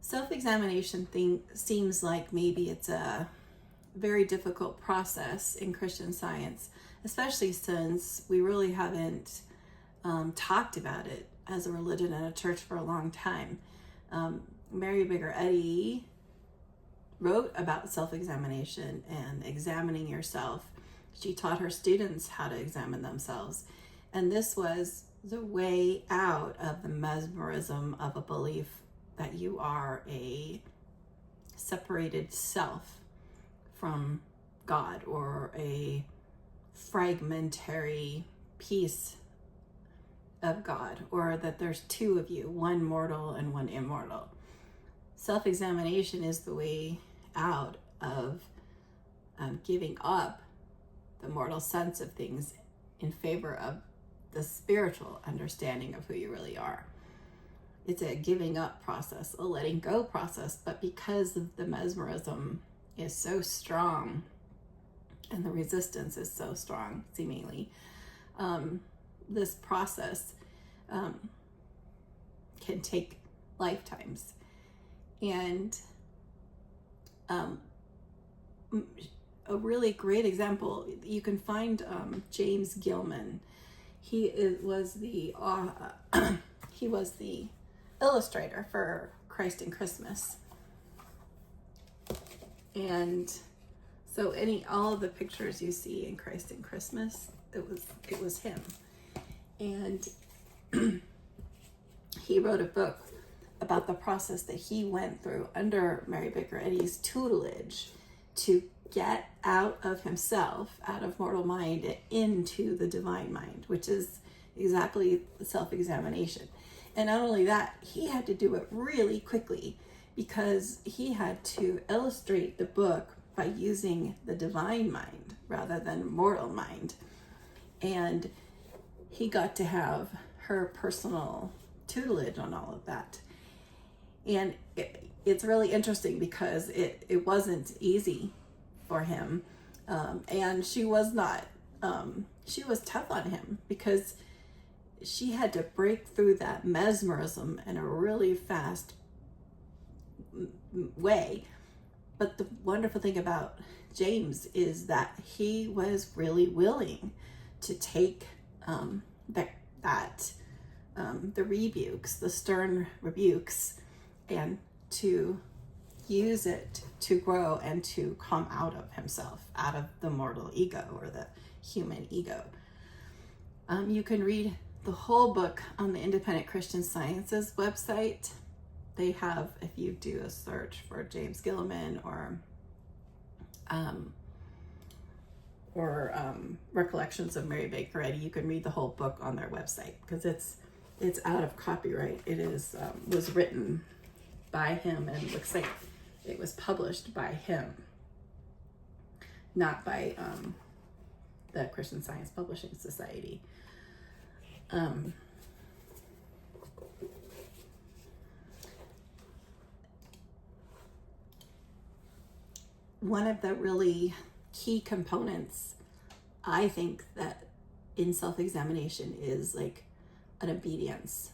Self-examination thing seems like maybe it's a very difficult process in Christian Science, especially since we really haven't talked about it as a religion and a church for a long time. Mary Baker Eddy wrote about self-examination and examining yourself. She taught her students how to examine themselves. And this was the way out of the mesmerism of a belief that you are a separated self from God, or a fragmentary piece of God, or that there's two of you, one mortal and one immortal. Self-examination is the way out of giving up the mortal sense of things in favor of the spiritual understanding of who you really are. It's a giving up process, a letting go process, but because of the mesmerism is so strong and the resistance is so strong, seemingly, this process can take lifetimes. And a really great example, you can find James Gilman. He was the illustrator for Christ in Christmas. And so all of the pictures you see in Christ in Christmas, it was him. And he wrote a book about the process that he went through under Mary Baker Eddy's tutelage to get out of himself, out of mortal mind, into the divine mind, which is exactly self-examination. And not only that, he had to do it really quickly because he had to illustrate the book by using the divine mind rather than mortal mind. And he got to have her personal tutelage on all of that. And it's really interesting because it wasn't easy for him. And she was not, she was tough on him because she had to break through that mesmerism in a really fast way. But the wonderful thing about James is that he was really willing to take the rebukes, the stern rebukes, and to use it to grow and to come out of himself, out of the mortal ego or the human ego. You can read the whole book on the Independent Christian Sciences website. They have, if you do a search for James Gilman or Recollections of Mary Baker Eddy, you can read the whole book on their website because it's out of copyright. It is was written by him and looks like it was published by him, not by the Christian Science Publishing Society. One of the really key components, I think, that in self-examination is like an obedience.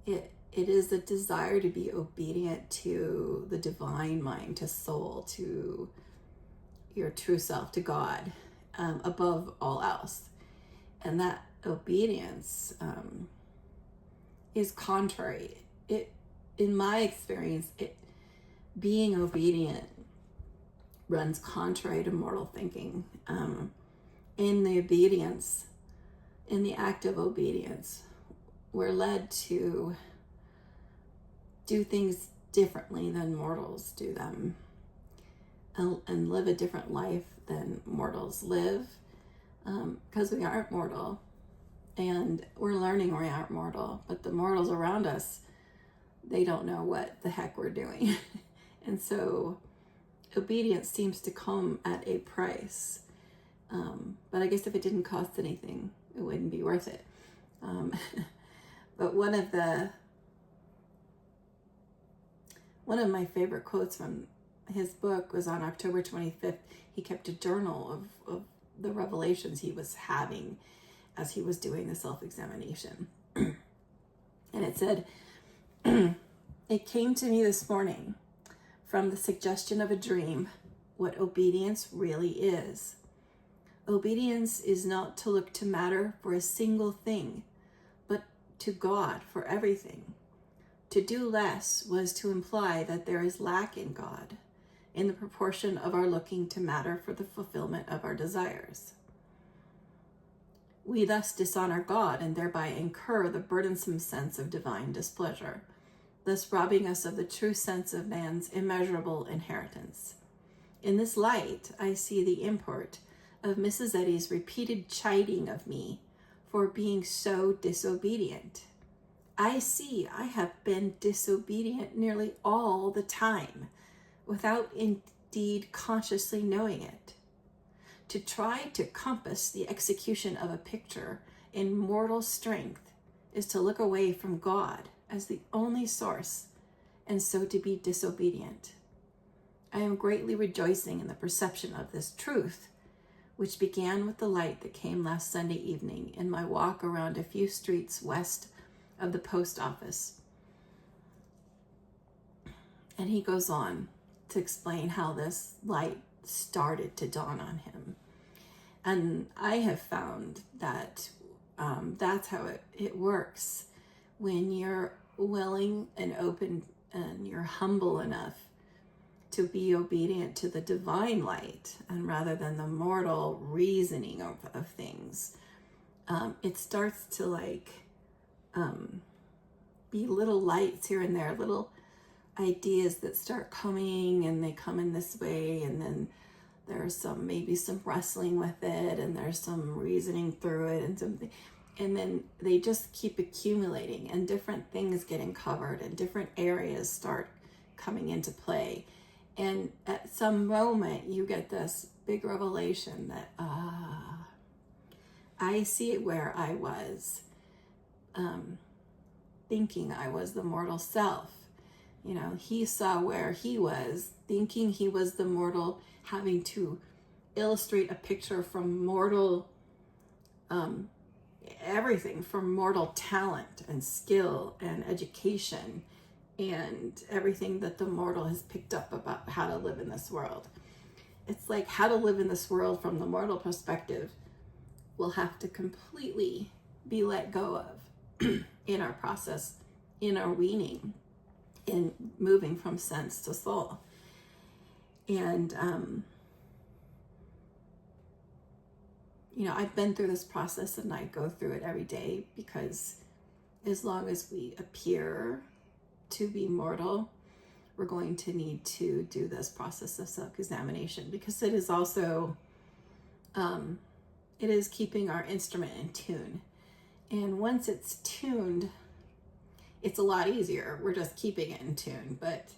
It is a desire to be obedient to the divine mind, to soul, to your true self, to God, above all else. And that obedience is contrary. In my experience, being obedient runs contrary to mortal thinking. In the act of obedience, we're led to do things differently than mortals do them, and live a different life than mortals live, because we aren't mortal, and we're learning we aren't mortal, but the mortals around us, they don't know what the heck we're doing. And so obedience seems to come at a price. But I guess if it didn't cost anything, it wouldn't be worth it. But one of my favorite quotes from his book was on October 25th. He kept a journal of the revelations he was having as he was doing the self-examination. And it said, It came to me this morning from the suggestion of a dream what obedience really is. Obedience is not to look to matter for a single thing, but to God for everything. To do less was to imply that there is lack in God, in the proportion of our looking to matter for the fulfillment of our desires. We thus dishonor God and thereby incur the burdensome sense of divine displeasure, thus robbing us of the true sense of man's immeasurable inheritance. In this light, I see the import of Mrs. Eddy's repeated chiding of me for being so disobedient. I see I have been disobedient nearly all the time, without indeed consciously knowing it. To try to compass the execution of a picture in mortal strength is to look away from God as the only source, and so to be disobedient. I am greatly rejoicing in the perception of this truth, which began with the light that came last Sunday evening in my walk around a few streets west of the post office. And he goes on to explain how this light started to dawn on him. And I have found that that's how it works. When you're willing and open and you're humble enough to be obedient to the divine light, and rather than the mortal reasoning of things, it starts to be little lights here and there, little ideas that start coming, and they come in this way, and then there's maybe some wrestling with it, and there's some reasoning through it, and something, and then they just keep accumulating, and different things get uncovered, and different areas start coming into play. And at some moment you get this big revelation that I see it where I was thinking I was the mortal self. He saw where he was thinking he was the mortal, having to illustrate a picture from mortal everything, from mortal talent and skill and education and everything that the mortal has picked up about how to live in this world. It's like how to live in this world from the mortal perspective will have to completely be let go of in our process, in our weaning, in moving from sense to soul. And I've been through this process, and I go through it every day, because as long as we appear to be mortal, we're going to need to do this process of self-examination, because it is also it is keeping our instrument in tune. And once it's tuned, it's a lot easier. We're just keeping it in tune. But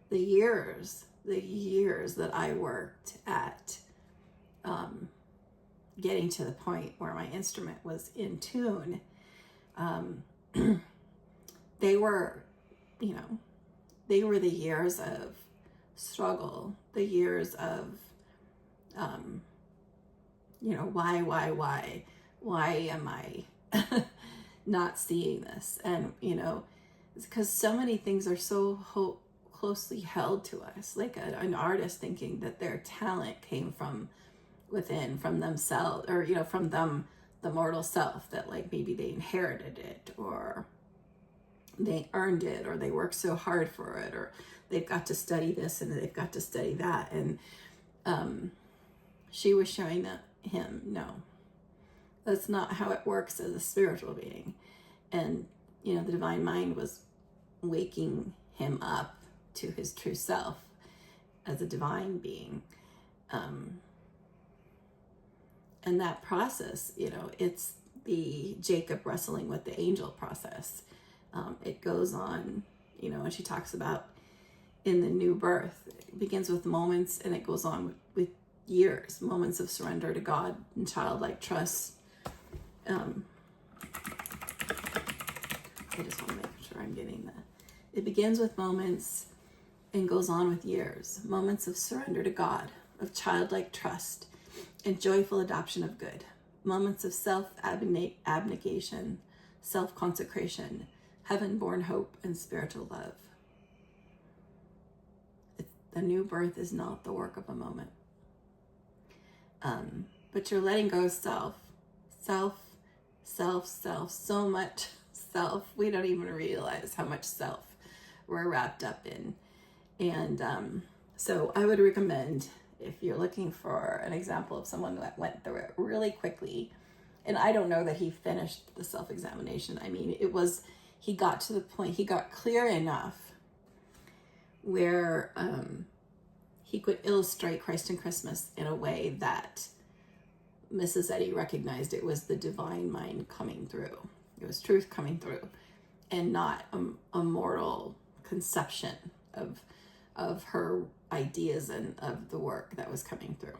the years that I worked at getting to the point where my instrument was in tune, they were the years of struggle, the years of, why am I not seeing this? And, it's because so many things are so closely held to us, like an artist thinking that their talent came from within, from themselves, or, from them, the mortal self, that maybe they inherited it, or they earned it, or they worked so hard for it, or they've got to study this and they've got to study that. And she was showing him, no, that's not how it works as a spiritual being. And, the divine mind was waking him up to his true self as a divine being. And that process, it's the Jacob wrestling with the angel process. It goes on, and she talks about in the new birth, it begins with moments, and it goes on with years, moments of surrender to God and childlike trust. I just want to make sure I'm getting that. It begins with moments and goes on with years, moments of surrender to God, of childlike trust and joyful adoption of good, moments of self-abnegation, self-consecration, heaven-born hope, and spiritual love. The new birth is not the work of a moment. But you're letting go of self, so much self. We don't even realize how much self we're wrapped up in. And so I would recommend, if you're looking for an example of someone that went through it really quickly, and I don't know that he finished the self-examination. I mean, he got to the point, he got clear enough where he could illustrate Christ and Christmas in a way that Mrs. Eddy recognized it was the divine mind coming through. It was truth coming through, and not a mortal conception of her ideas and of the work that was coming through.